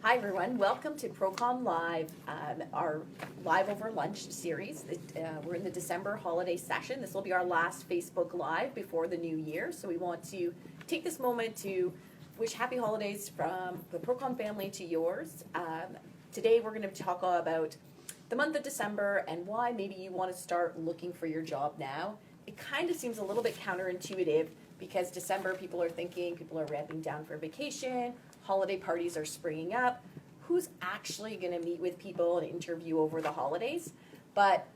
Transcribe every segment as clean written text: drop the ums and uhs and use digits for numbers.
Hi everyone, welcome to Procom Live, our Live Over Lunch series. We're in the December holiday session. This will be our last Facebook Live before the new year, so we want to take this moment to wish happy holidays from the Procom family to yours. Today we're going to talk about the month of December and why maybe you want to start looking for your job now. It kind of seems a little bit counterintuitive because December people are ramping down for vacation, holiday parties are springing up. Who's actually going to meet with people and interview over the holidays? But,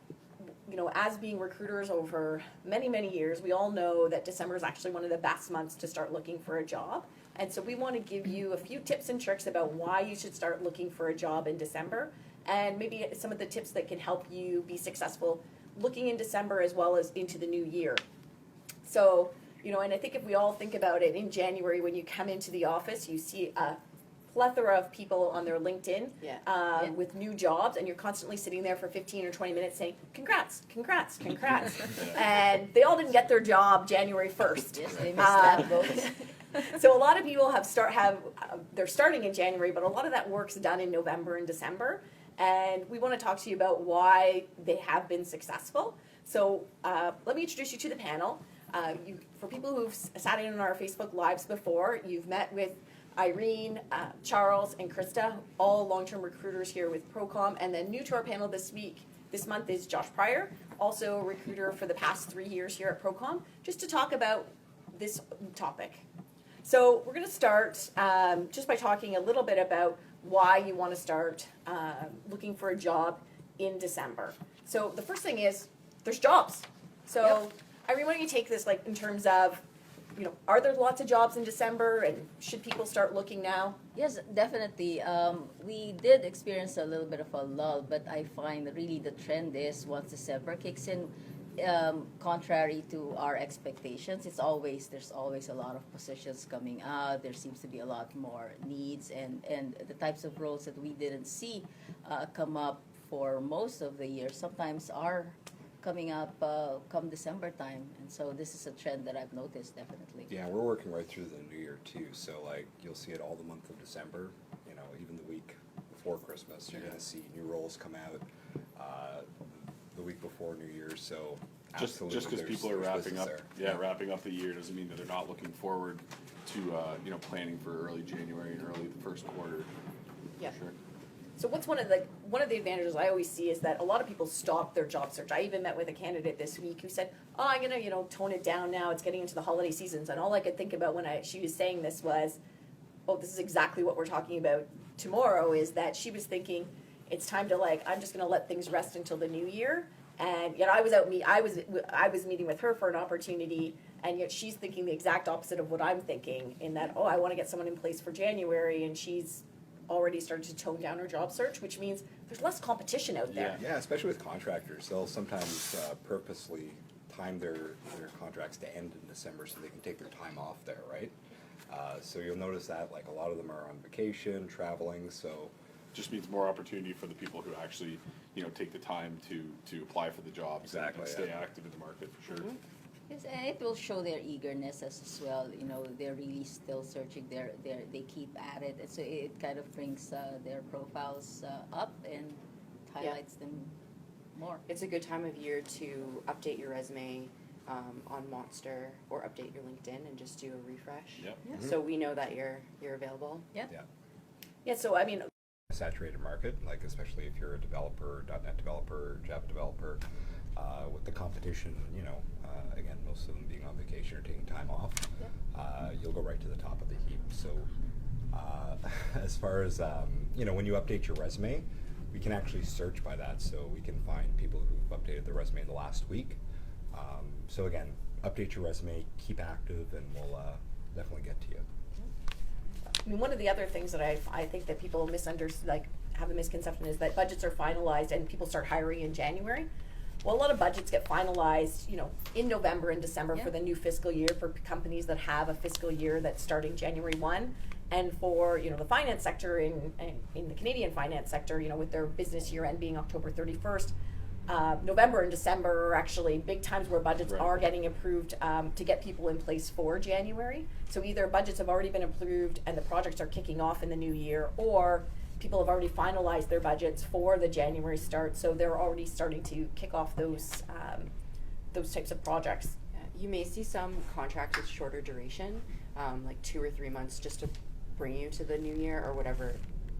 you know, as being recruiters over many, many years, we all know that December is actually one of the best months to start looking for a job. And so we want to give you a few tips and tricks about why you should start looking for a job in December, and maybe some of the tips that can help you be successful looking in December as well as into the new year. So, you know, and I think if we all think about it, in January when you come into the office, you see a plethora of people on their LinkedIn with new jobs, and you're constantly sitting there for 15 or 20 minutes saying, congrats, congrats, congrats. And they all didn't get their job January 1st. Yes, they missed that vote. So a lot of people they're starting in January, but a lot of that work's done in November and December. And we want to talk to you about why they have been successful. So let me introduce you to the panel. For people who've sat in on our Facebook Lives before, you've met with Irene, Charles, and Krista, all long-term recruiters here with Procom. And then new to our panel this month is Josh Pryor, also a recruiter for the past 3 years here at Procom, just to talk about this topic. So we're going to start just by talking a little bit about why you want to start looking for a job in December. So the first thing is there's jobs. So Irene, why don't you take this like in terms of, you know, are there lots of jobs in December and should people start looking now? Yes, definitely. We did experience a little bit of a lull, but I find really the trend is once December kicks in, contrary to our expectations, there's always a lot of positions coming out. There seems to be a lot more needs, and the types of roles that we didn't see come up for most of the year sometimes are coming up come December time, and so this is a trend that I've noticed definitely. Yeah, we're working right through the new year too, so like you'll see it all the month of December, you know, even the week before Christmas, you're going to see new roles come out the week before New Year's, so just because people are wrapping up the year doesn't mean that they're not looking forward to planning for early January and early the first quarter. Yeah. Sure. So what's one of the advantages I always see is that a lot of people stop their job search. I even met with a candidate this week who said, "Oh, I'm gonna tone it down now. It's getting into the holiday seasons." And all I could think about when she was saying this was, "Oh, this is exactly what we're talking about tomorrow." Is that she was thinking it's time to I'm just gonna let things rest until the new year. And yet I was meeting with her for an opportunity, and yet she's thinking the exact opposite of what I'm thinking. In that, I want to get someone in place for January, and she's already started to tone down her job search, which means there's less competition out there. Yeah, especially with contractors. They'll sometimes purposely time their contracts to end in December so they can take their time off there, right? So you'll notice that like a lot of them are on vacation, traveling, so Just means more opportunity for the people who actually, take the time to apply for the jobs and stay active in the market for sure. Mm-hmm. Yes, and it will show their eagerness as well. They're really still searching. They keep at it, and so it kind of brings their profiles up and highlights them more. It's a good time of year to update your resume on Monster or update your LinkedIn and just do a refresh. Yep. Yeah. So we know that you're available. Yeah. yeah. Yeah. So I mean, A saturated market, like especially if you're a developer, .NET developer, Java developer, with the competition, again, most of them being on vacation or taking time off, you'll go right to the top of the heap. So as far as, when you update your resume, we can actually search by that. So we can find people who've updated their resume in the last week. So again, update your resume, keep active, and we'll definitely get to you. I mean, one of the other things that I think that people have a misconception is that budgets are finalized and people start hiring in January. Well, a lot of budgets get finalized, in November and December for the new fiscal year for companies that have a fiscal year that's starting January 1. And for, the finance sector in the Canadian finance sector, with their business year end being October 31st, November and December are actually big times where budgets are getting approved to get people in place for January. So either budgets have already been approved and the projects are kicking off in the new year, or people have already finalized their budgets for the January start, so they're already starting to kick off those types of projects. You may see some contracts with shorter duration, like 2 or 3 months, just to bring you to the new year or whatever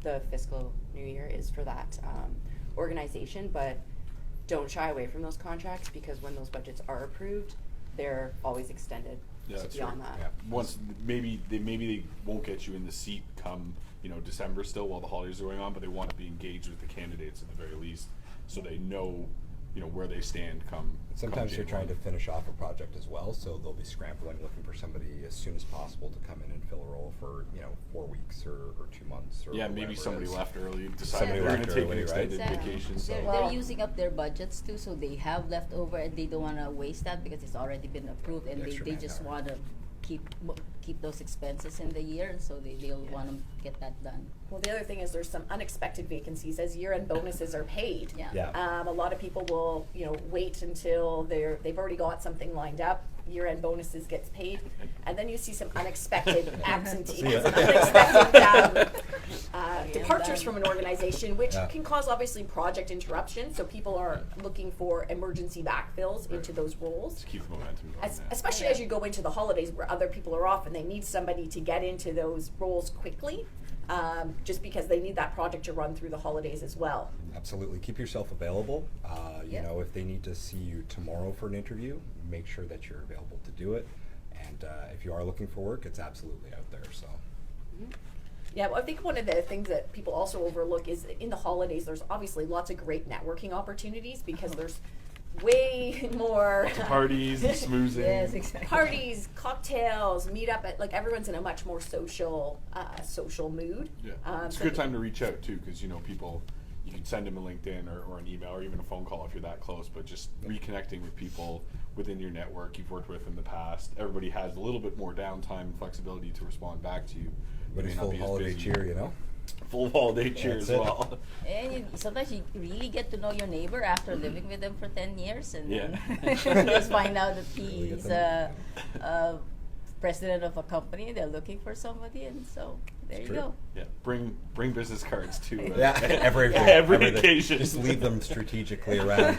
the fiscal new year is for that organization. But don't shy away from those contracts, because when those budgets are approved, they're always extended beyond that. Yeah. Once maybe they won't get you in the seat come December still while the holidays are going on, but they want to be engaged with the candidates at the very least, so they know where they stand come. Sometimes you're trying to January. finish off a project as well, so they'll be scrambling looking for somebody as soon as possible to come in and fill a role for 4 weeks or 2 months or Yeah, whatever maybe it somebody is. left early, Somebody decided they're going left to take an early, right? extended Exactly. vacation. So They're Well- using up their budgets too, so they have left over and they don't want to waste that because it's already been approved, and The extra they just manpower. want to keep those expenses in the year, and so they'll want to get that done. Well, the other thing is there's some unexpected vacancies as year-end bonuses are paid. Yeah. Yeah. A lot of people will, wait until they've already got something lined up. Year-end bonuses gets paid, and then you see some unexpected absentees, See ya. some unexpected Yeah, departures done. from an organization, which Yeah. can cause obviously project interruption. So people are looking for emergency backfills into those roles. to keep the momentum going. yeah. Especially as you go into the holidays where other people are off and they need somebody to get into those roles quickly, just because they need that project to run through the holidays as well. Absolutely. Keep yourself available. Yeah. If they need to see you tomorrow for an interview, make sure that you're available to do it. And if you are looking for work, it's absolutely out there. So. Yeah, well, I think one of the things that people also overlook is in the holidays, there's obviously lots of great networking opportunities because there's way more Parties, and smoozing. Yes, exactly. parties, cocktails, meet up at, like, everyone's in a much more social mood. Yeah, it's a so good time to reach out too, because people, you can send them a LinkedIn or an email or even a phone call if you're that close. But just reconnecting with people within your network you've worked with in the past. Everybody has a little bit more downtime and flexibility to respond back to you. But may it's not full be as holiday busy. cheer, Full holiday cheer That's as it. well. And sometimes you really get to know your neighbor after living with them for 10 years, and Yeah. then you just find out that Really get he's to president of a company. They're looking for somebody, and so there It's you true. go. Yeah, bring business cards to Yeah, every every occasion. Just leave them strategically around.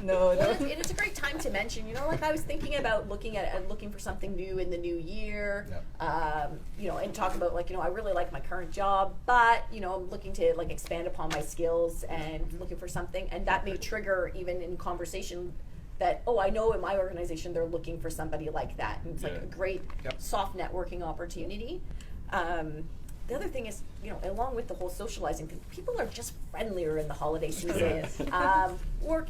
No, Well, it's a great time to mention, like I was thinking about looking for something new in the new year, and talk about I really like my current job, but I'm looking to expand upon my skills and looking for something, and that may trigger even in conversation that, I know in my organization they're looking for somebody like that, and it's like Yeah. a great soft networking opportunity. The other thing is, along with the whole socializing thing, people are just friendlier in the holiday season. Yes. Work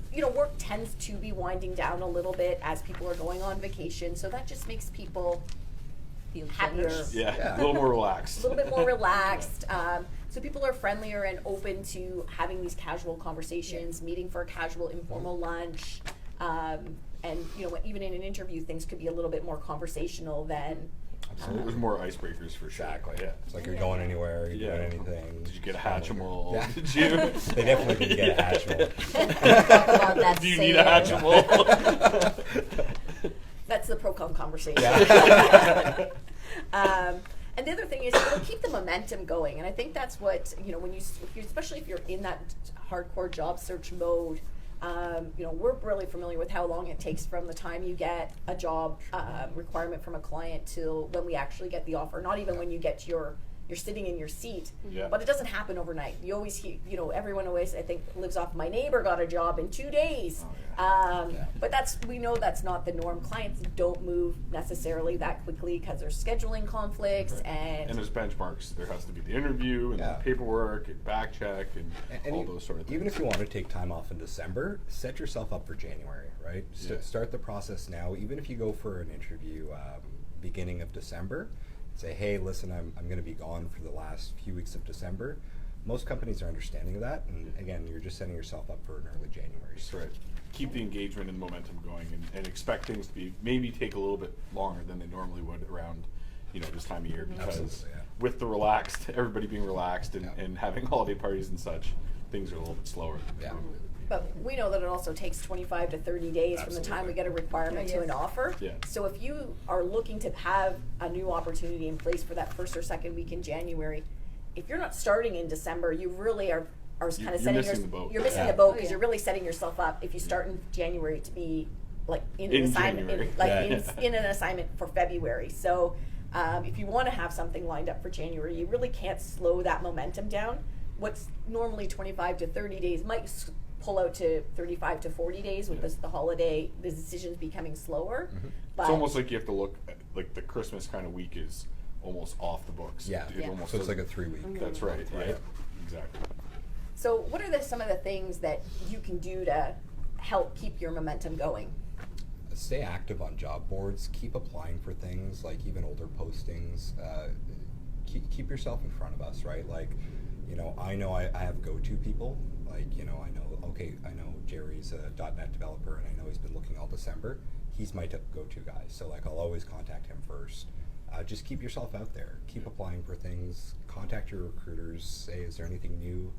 tends to be winding down a little bit as people are going on vacation, so that just makes people Feel happier. generous. Yeah, a little more relaxed. a little bit more relaxed. So people are friendlier and open to having these casual conversations, meeting for a casual informal lunch, and even in an interview, things could be a little bit more conversational than. There's more icebreakers for sure. Exactly. Yeah. It's like you're going anywhere, you're doing anything. Did you get a Hatchimal? Yeah. Did you? They definitely didn't get a Hatchimal. Talk about that Do you need a sale. Hatchimal? That's the pro-con conversation. Yeah. And the other thing is, keep the momentum going, and I think that's what when especially if you're in that hardcore job search mode. We're really familiar with how long it takes from the time you get a job requirement from a client till when we actually get the offer. Not even when you get you're sitting in your seat, Yeah. but it doesn't happen overnight. You always hear, everyone always, I think, lives off, my neighbor got a job in 2 days. Oh, Yeah. But we know that's not the norm. Clients don't move necessarily that quickly because there's scheduling conflicts And there's benchmarks. There has to be the interview and Yeah. the paperwork and back check and all those sort of things. Even if you want to take time off in December, set yourself up for January, right? Yeah. Start the process now. Even if you go for an interview beginning of December, say, hey, listen, I'm going to be gone for the last few weeks of December. Most companies are understanding of that, and again, you're just setting yourself up for an early January. That's right. Keep the engagement and the momentum going, and expect things to be maybe take a little bit longer than they normally would around this time of year, because Absolutely, yeah. with the everybody being relaxed and having holiday parties and such, things are a little bit slower than they Yeah. normally would be. But we know that it also takes 25 to 30 days from the time we Absolutely. get a requirement to Yes. an offer. Yeah. So if you are looking to have a new opportunity in place for that first or second week in January, if you're not starting in December, you really are kind You're of setting missing the boat. You're missing Yeah. the boat Oh, because yeah. you're really setting yourself up if you start in January to be like in In an assignment, January. in an assignment for February. So if you want to have something lined up for January, you really can't slow that momentum down. What's normally 25 to 30 days might pull out to 35 to 40 days with Yeah. the holiday, the decisions becoming slower. But It's almost like you have to look at, like the Christmas kind of week is almost off the books. Yeah. It Yeah. almost So it's like a doesn't- 3-week. That's right. Right. Yeah. Exactly. so what are some of the things that you can do to help keep your momentum going? Stay active on job boards. Keep applying for things, like even older postings. Keep yourself in front of us, right? Like, you know, I know I have go-to people. Like, you know, I know Jerry's a .NET developer, and I know he's been looking all December. He's my go-to guy. So, like, I'll always contact him first. Just keep yourself out there. Keep applying for things. Contact your recruiters. Say, is there anything new?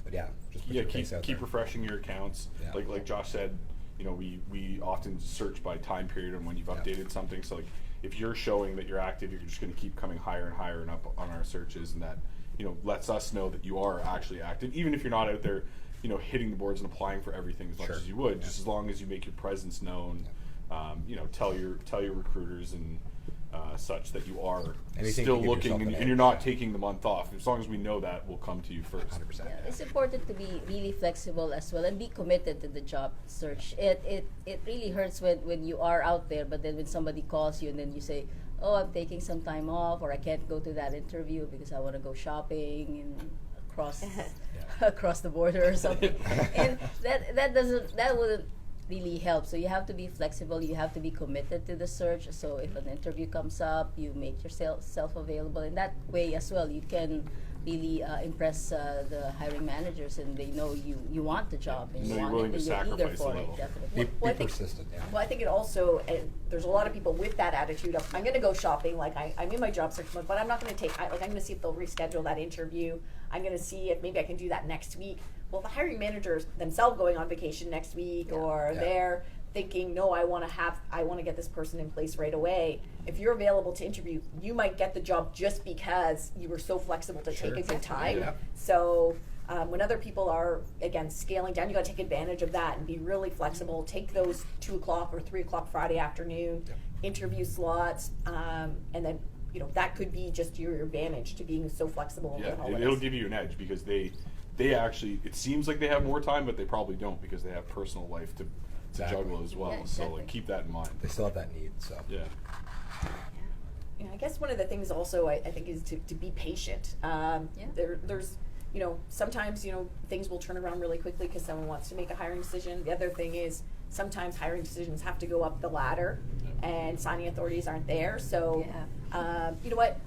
But yeah, just put Yeah, your face out keep there. refreshing your accounts. Yeah. Like Josh said, you know, we often search by time period and when you've Yeah. updated something. So like if you're showing that you're active, you're just going to keep coming higher and higher and up on our searches, and that, you know, lets us know that you are actually active, even if you're not out there, you know, hitting the boards and applying for everything as much Sure. as you would. Yeah. Just as long as you make your presence known, you know, tell your recruiters and such that you are Anything still to give looking yourself an and you're edge, not yeah. taking the month off. As long as we know that, we'll come to you first. 100%. Yeah, it's important to be really flexible as well and be committed to the job search. It really hurts when you are out there, but then when somebody calls you and then you say, oh, I'm taking some time off, or I can't go to that interview because I want to go shopping and across across the border or something. And that wouldn't really help. So you have to be flexible, you have to be committed to the search. So if an interview comes up, you make yourself available. In that way as well, you can really impress the hiring managers, and they know you want the job and You know you you're want willing it to and you're eager sacrifice a for it, little. definitely. Be Well, I think- persistent, yeah. Well, I think it also, there's a lot of people with that attitude of, I'm going to go shopping, like I'm in my job search mode, but I'm not going to take, I'm going to see if they'll reschedule that interview. I'm going to see if maybe I can do that next week. Well, the hiring managers themselves going on vacation next week, Yeah. or Yeah. they're thinking, no, I want to get this person in place right away. If you're available to interview, you might get the job just because you were so flexible to Sure. take a good time. Yeah. So when other people are, again, scaling down, you got to take advantage of that and be really flexible. Take those 2 o'clock or 3 o'clock Friday afternoon Yep. interview slots, and then, you know, that could be just your advantage to being so flexible Yeah, over the holidays. it'll give you an edge because they actually, it seems like they have more time, but they probably don't because they have personal life to Exactly. juggle as well. Yeah, So exactly. like keep that in mind. They still have that need, so. Yeah. Yeah, I guess one of the things also I think is to be patient. There's, you know, sometimes, you know, things will turn around really quickly because someone wants to make a hiring decision. The other thing is sometimes hiring decisions have to go up the ladder and signing authorities aren't there. So, you know what?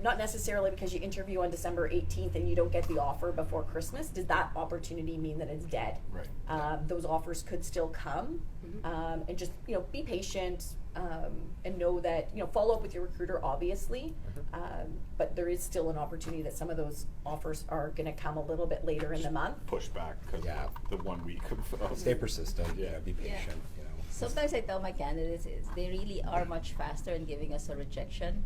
Not necessarily because you interview on December 18th and you don't get the offer before Christmas, does that opportunity mean that it's dead? Right. Those offers could still come, and just, you know, be patient, and know that, you know, follow up with your recruiter, obviously, but there is still an opportunity that some of those offers are going to come a little bit later in the month. Push back because Yeah. of the 1 week of Stay persistent, you Yeah. know, be patient, you know. Sometimes I tell my candidates they really are much faster in giving us a rejection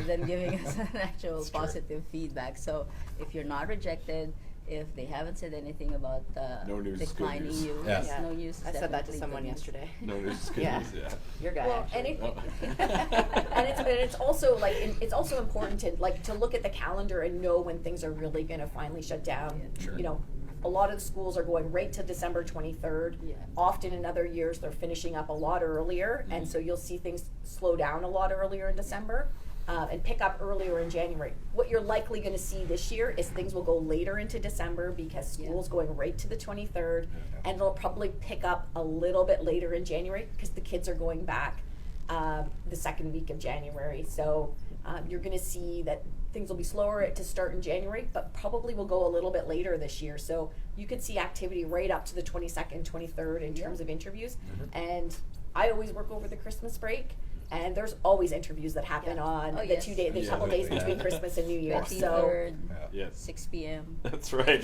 than giving us an actual It's true. positive feedback. So if you're not rejected, if they haven't said anything about No news is good declining news. you, Yeah. yes, no news. Is I said that to definitely someone good news. yesterday. No news is good Yeah. news. Yeah. Your guy, Well, actually. it's also like it's also important to look at the calendar and know when things are really going to finally shut down. Sure. You know, a lot of the schools are going right to December 23rd. Yeah. Often in other years they're finishing up a lot earlier, and so you'll see things slow down a lot earlier in December. And pick up earlier in January. What you're likely going to see this year is things will go later into December because school's going right to the 23rd, and it'll probably pick up a little bit later in January because the kids are going back the second week of January. So you're going to see that things will be slower to start in January, but probably will go a little bit later this year. So you could see activity right up to the 22nd, 23rd in terms of interviews. And I always work over the Christmas break. And there's always interviews that happen on Oh, the yes. 2 days, the Yeah. couple days Yeah. between Christmas and New Year. So 23rd, Yeah. Yes. 6 p.m. That's right.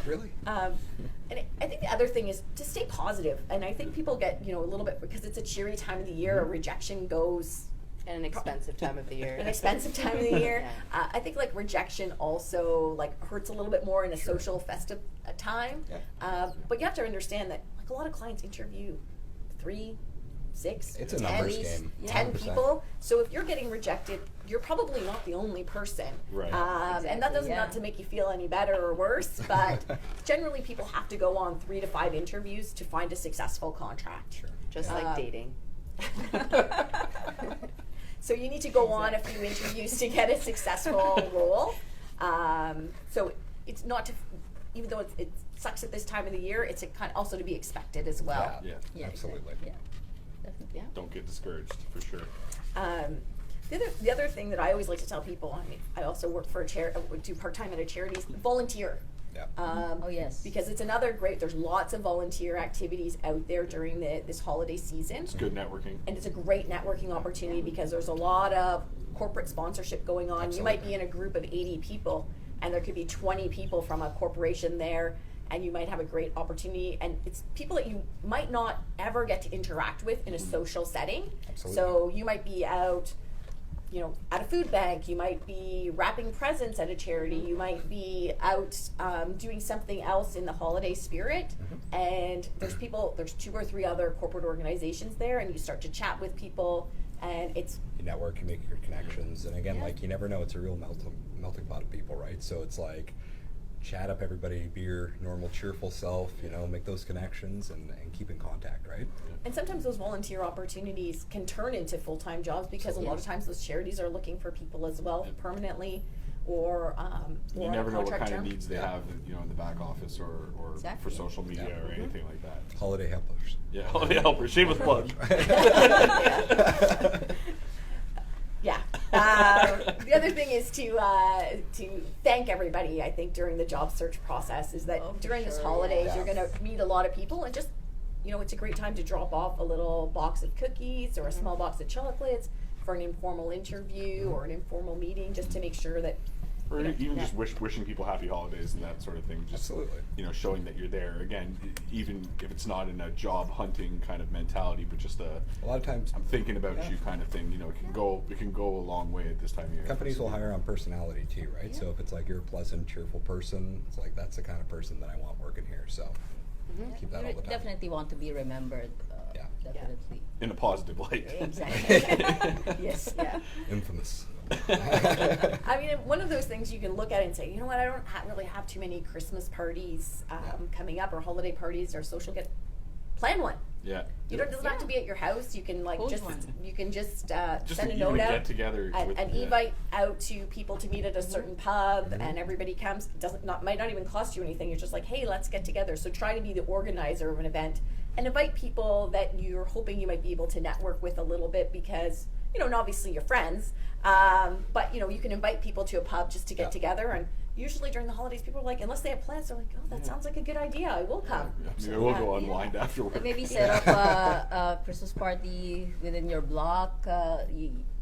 Really? and I think the other thing is to stay positive. And I think people get, you know, a little bit, because it's a cheery time of the year, a rejection goes And an expensive time of the year. an expensive time of the year. Yeah. I think like rejection also like hurts a little bit more in a Sure. social festive time. Yeah. But you have to understand that like a lot of clients interview 3, 6, It's a 10, numbers game. 10 100%. people. So if you're getting rejected, you're probably not the only person. Right. And that Exactly, doesn't yeah. not to make you feel any better or worse, but generally people have to go on 3 to 5 interviews to find a successful contract. Sure. Just like Um, dating. So you need to go on a few interviews to get a successful role. So it's not to, even though it sucks at this time of the year, it's also to be expected as well. Yeah. Yeah, Absolutely. exactly. Yeah, definitely. Yeah. Don't get discouraged, for sure. The other thing that I always like to tell people, I mean, I also work for a do part-time at a charity, is volunteer. Yeah. Oh, yes. Because it's another great, there's lots of volunteer activities out there during this holiday season. It's good networking. And it's a great networking opportunity because there's a lot of corporate sponsorship going on. You might be in a group of 80 people and there could be 20 people from a corporation there, and you might have a great opportunity, and it's people that you might not ever get to interact with in a social setting. Absolutely. So you might be out, you know, at a food bank, you might be wrapping presents at a charity, you might be out doing something else in the holiday spirit, and there's 2 or 3 other corporate organizations there, and you start to chat with people, and it's You network, you make your connections, and again, Yeah. like you never know, it's a real melting pot of people, right? So it's like chat up everybody, be your normal cheerful self, you know, make those connections and keep in contact, right? and sometimes those volunteer opportunities can turn into full-time jobs because a lot of times those charities are looking for people as well permanently or You on a never know what contract kind of term. needs they Yeah. have, you know, in the back office or Exactly. for social media Yeah. or anything like that. Holiday helpers. Yeah, holiday helper, shameless plug. Yeah. The other thing is to thank everybody. I think during the job search process is that Oh, for during this sure, holidays yeah. you're going to meet a lot of people, and just it's a great time to drop off a little box of cookies or a small box of chocolates for an informal interview or an informal meeting, just to make sure that Or you know, even just wishing people happy holidays and that sort of thing. Just, Absolutely. you know, showing that you're there. Again, even if it's not in a job hunting kind of mentality, but just A lot of times I'm thinking about Yeah. you kind of thing. You know, it can go a long way at this time of year. companies will hire on personality too, right? So if it's like you're a pleasant, cheerful person, it's like that's the kind of person that I want working here. So keep that You all the time. definitely want to be remembered. Yeah. Definitely. in a positive light. Exactly. yes, yeah. Infamous. I mean, one of those things you can look at and say, you know what, I don't really have too many Christmas parties coming up or holiday parties or social plan one. Yeah. You don't, it doesn't have to be at your house. You can Hold just one. just Just send a even note out, get together with- an yeah. invite out to people to meet at a certain pub, and everybody comes. Might not even cost you anything. You're just like, hey, let's get together. So try to be the organizer of an event and invite people that you're hoping you might be able to network with a little bit, because and obviously your friends, but you can invite people to a pub just to get Yeah. together. And usually during the holidays, people are like, unless they have plans, they're like, oh, that sounds like a good idea. I will come. Yeah, maybe we'll go Yeah. unwind afterwards. Maybe set up a Christmas party within your block.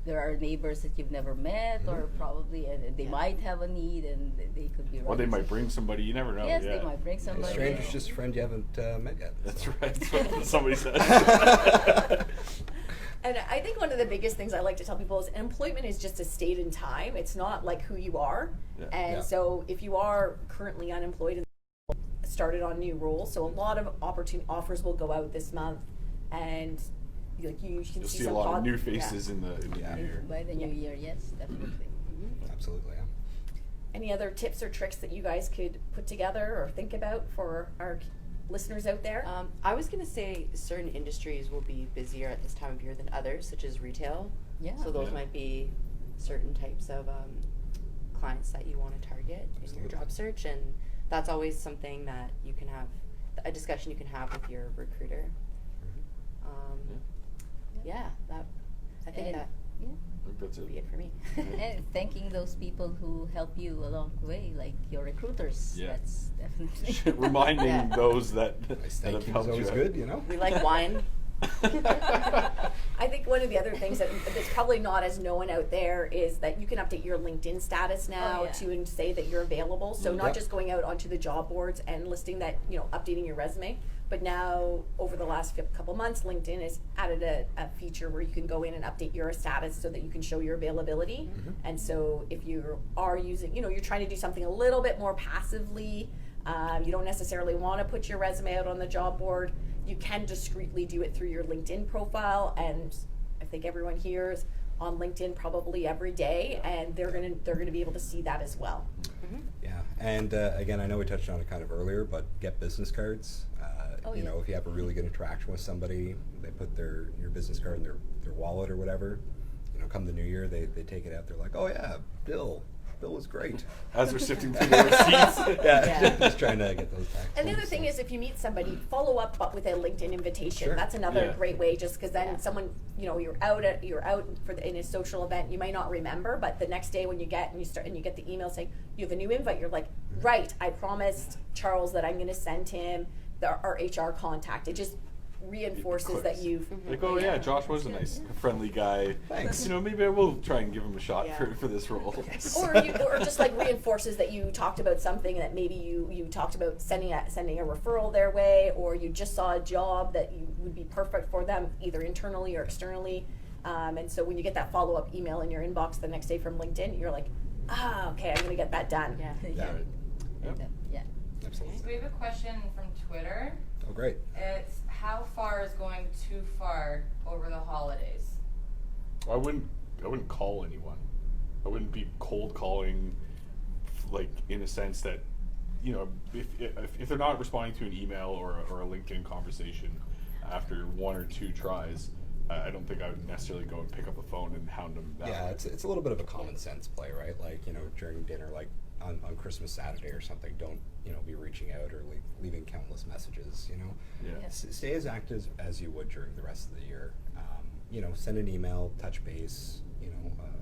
There are neighbors that you've never met, or probably they might have a need, and they could be. Or they running might some- bring somebody. You never know. Yes, yeah. they might bring A somebody. stranger's just a friend you haven't met yet. That's so. right. That's what somebody said. And I think one of the biggest things I like to tell people is employment is just a state in time. It's not like who you are. Yeah. And Yeah. so if you are currently unemployed and started on new roles, so a lot of offers will go out this month, and you can You'll see see a some lot of pod- new yeah. faces in the Yeah. new year. By the new year, yes, definitely. Absolutely, yeah. Any other tips or tricks that you guys could put together or think about for our listeners out there? I was gonna say certain industries will be busier at this time of year than others, such as retail. Yeah. So those Yeah. might be certain types of clients that you want to target in your Absolutely. job search, and that's always something that you can have a discussion you can have with your recruiter. Yeah, that I think And- that Yeah. I think that's would be it. it for me. And thanking those people who help you along the way, like your recruiters. Yeah. That's definitely Reminding Yeah. those that, Nice that thank have you is helped always you out. good, you know? We like wine. I think one of the other things that's probably not as known out there is that you can update your LinkedIn status now Oh, yeah. to say that you're available. So Yeah. not just going out onto the job boards and listing that, updating your resume, But now, over the last couple months, LinkedIn has added a feature where you can go in and update your status so that you can show your availability. And so if you are using, you're trying to do something a little bit more passively, you don't necessarily want to put your resume out on the job board, you can discreetly do it through your LinkedIn profile. And I think everyone here is on LinkedIn probably every day, and they're gonna be able to see that as well. Yeah, and again, I know we touched on it kind of earlier, but get business cards. You know, if you have a really good interaction with somebody, they put your business card in their wallet or whatever. Come the new year, they take it out. They're like, oh yeah, Bill was great. As we're sifting through the receipts. Yeah, just trying to get those back. And the other thing is, if you meet somebody, follow up but with a LinkedIn invitation. Sure. That's another Yeah. great way, just because then someone, you're out in a social event, you might not remember, but the next day when you get you get the email saying you have a new invite, you're like, right, I promised Charles that I'm going to send him our HR contact. It just reinforces that you've Like, oh yeah, Josh was a nice, friendly guy. Thanks. Maybe I will try and give him a shot Yeah. for this role. or just like reinforces that you talked about something that maybe you talked about sending a referral their way, or you just saw a job that you would be perfect for them either internally or externally. And so when you get that follow-up email in your inbox the next day from LinkedIn, you're like, okay, I'm going to get that done. Yeah. Yeah, Right. Yep. Yeah. absolutely. So we have a question from Twitter. Oh, great. It's how far is going too far over the holidays? I wouldn't call anyone. I wouldn't be cold calling, like in a sense that, if they're not responding to an email or a LinkedIn conversation after one or two tries, I don't think I would necessarily go and pick up a phone and hound them that Yeah, way. it's a little bit of a common sense play, right? Like, during dinner, like on Christmas Saturday or something, don't, be reaching out or leaving countless messages, Yeah. Stay as active as you would during the rest of the year. Send an email, touch base,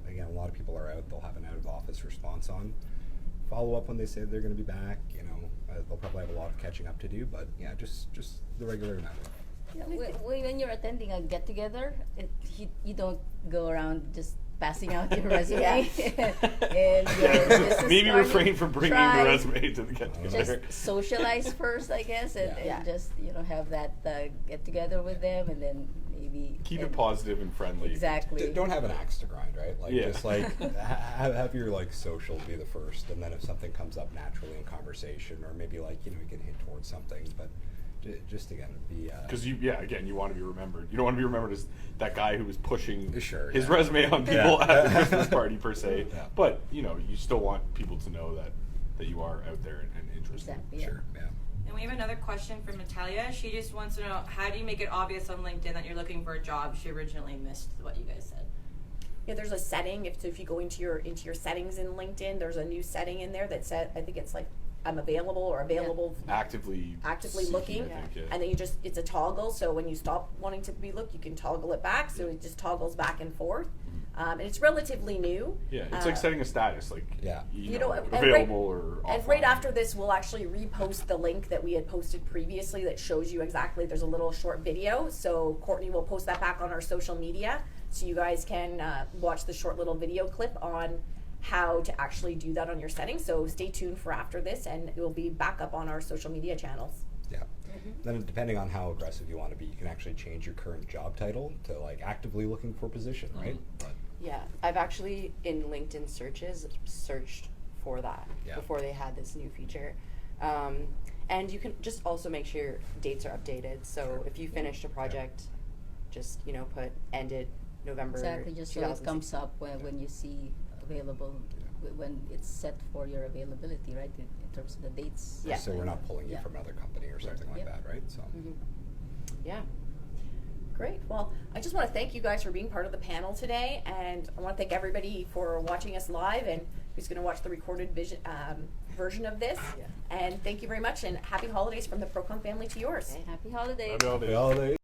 again, a lot of people are out, they'll have an out of office response on. Follow up when they say they're going to be back, they'll probably have a lot of catching up to do, but yeah, just the regular amount. Yeah, when you're attending a get together, you don't go around just passing out your resume and your business Maybe card. refrain from bringing Try the resume to the get Just together. socialize first, I guess, and, Yeah. and just have that get together with them, and then maybe Keep it and- positive and friendly. Exactly. Don't have an axe to grind, right? Like, Yeah. just like have your social be the first, and then if something comes up naturally in conversation, or maybe you can hint towards something, but just again be Because you want to be remembered. You don't want to be remembered as that guy who was pushing Sure, his yeah. resume on people Yeah. at the Christmas party per se. Yeah. But you still want people to know that you are out there and interested. Exactly. Yeah. sure, yeah. And we have another question from Natalia. She just wants to know, how do you make it obvious on LinkedIn that you're looking for a job? She originally missed what you guys said. Yeah, there's a setting. If you go into your settings in LinkedIn, there's a new setting in there that said, I think it's like I'm available or available. Actively Actively looking, I think, yeah. and then it's a toggle. So when you stop wanting to be looked, you can toggle it back. So it just toggles back and forth, and it's relatively new. Yeah, it's like setting a status, like Yeah. available or offline. And right after this, we'll actually repost the link that we had posted previously that shows you exactly. There's a little short video, so Courtney will post that back on our social media, so you guys can watch the short little video clip on how to actually do that on your settings. So stay tuned for after this, and it will be back up on our social media channels. Yeah. Then depending on how aggressive you want to be, you can actually change your current job title to actively looking for position, right? But Yeah, I've actually in LinkedIn searches searched for that Yeah. before they had this new feature. And you can just also make sure your dates are updated. So if you finished a project, just put ended November. Exactly, just so it comes up when you see available, when it's set for your availability, right, in terms of the dates. Yeah. so we're not pulling you Yeah. from another company or something like Yep. that, right? So Yeah. Great. Well, I just want to thank you guys for being part of the panel today, and I want to thank everybody for watching us live and who's going to watch the recorded version of this. Yeah. And thank you very much, and happy holidays from the Procom family to yours. Okay. Happy holidays. Happy holidays. well, they